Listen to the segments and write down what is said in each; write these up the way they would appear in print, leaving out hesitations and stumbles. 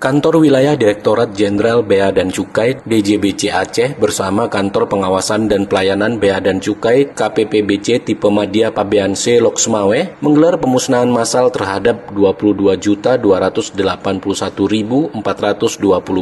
Kantor Wilayah Direktorat Jenderal Bea dan Cukai DJBC Aceh bersama Kantor Pengawasan dan Pelayanan Bea dan Cukai KPPBC tipe Madya Pabean C Loksmawe menggelar pemusnahan massal terhadap 22.281.420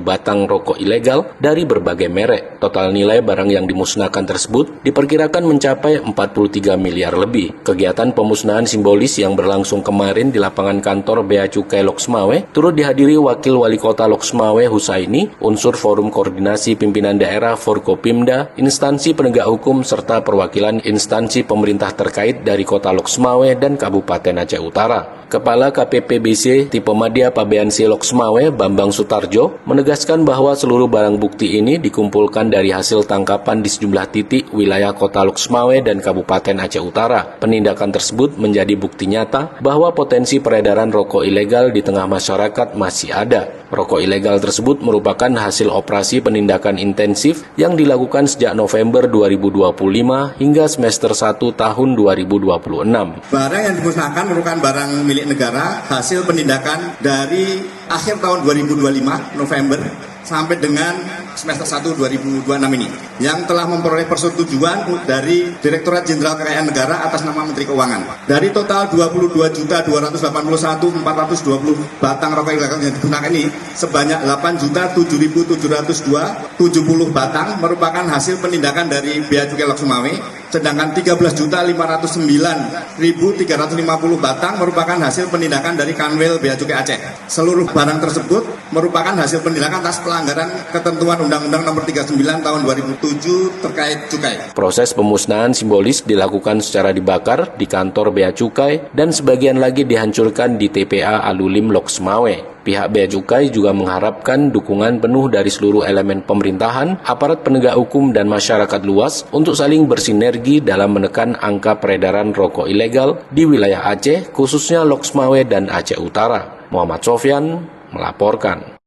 batang rokok ilegal dari berbagai merek. Total nilai barang yang dimusnahkan tersebut diperkirakan mencapai 43 miliar lebih. Kegiatan pemusnahan simbolis yang berlangsung kemarin di lapangan kantor Bea Cukai Loksmawe turut dihadiri Wakil Wali Kota Loksmawe Husaini, unsur Forum Koordinasi Pimpinan Daerah Forkopimda, instansi penegak hukum serta perwakilan instansi pemerintah terkait dari Kota Loksmawe dan Kabupaten Aceh Utara. Kepala KPPBC tipe Madya Pabean C Loksmawe Bambang Sutarjo menegaskan bahwa seluruh barang bukti ini dikumpulkan dari hasil tangkapan di sejumlah titik wilayah Kota Loksmawe dan Kabupaten Aceh Utara. Penindakan tersebut menjadi bukti nyata bahwa potensi peredaran rokok ilegal di tengah masyarakat masih ada. Rokok ilegal tersebut merupakan hasil operasi penindakan intensif yang dilakukan sejak November 2025 hingga semester 1 tahun 2026. Barang yang dimusnahkan merupakan barang milik negara hasil penindakan dari akhir tahun 2025 November sampai dengan semester 1 2026 ini yang telah memperoleh persetujuan dari Direktorat Jenderal Kekayaan Negara atas nama Menteri Keuangan. Dari total 22.281.420 batang rokok ilegal yang digunakan ini, sebanyak 8.007.770 batang merupakan hasil penindakan dari Bea Cukai Loksmawe, sedangkan 13.509.350 batang merupakan hasil penindakan dari Kanwil Bea Cukai Aceh. Seluruh barang tersebut merupakan hasil penindakan atas pelanggaran ketentuan Undang-Undang Nomor 39 Tahun 2007 terkait cukai. Proses pemusnahan simbolis dilakukan secara dibakar di kantor Bea Cukai dan sebagian lagi dihancurkan di TPA Alulim Loksmawe. Pihak Bea Cukai juga mengharapkan dukungan penuh dari seluruh elemen pemerintahan, aparat penegak hukum dan masyarakat luas untuk saling bersinergi dalam menekan angka peredaran rokok ilegal di wilayah Aceh, khususnya Loksmawe dan Aceh Utara. Muhammad Sofyan melaporkan.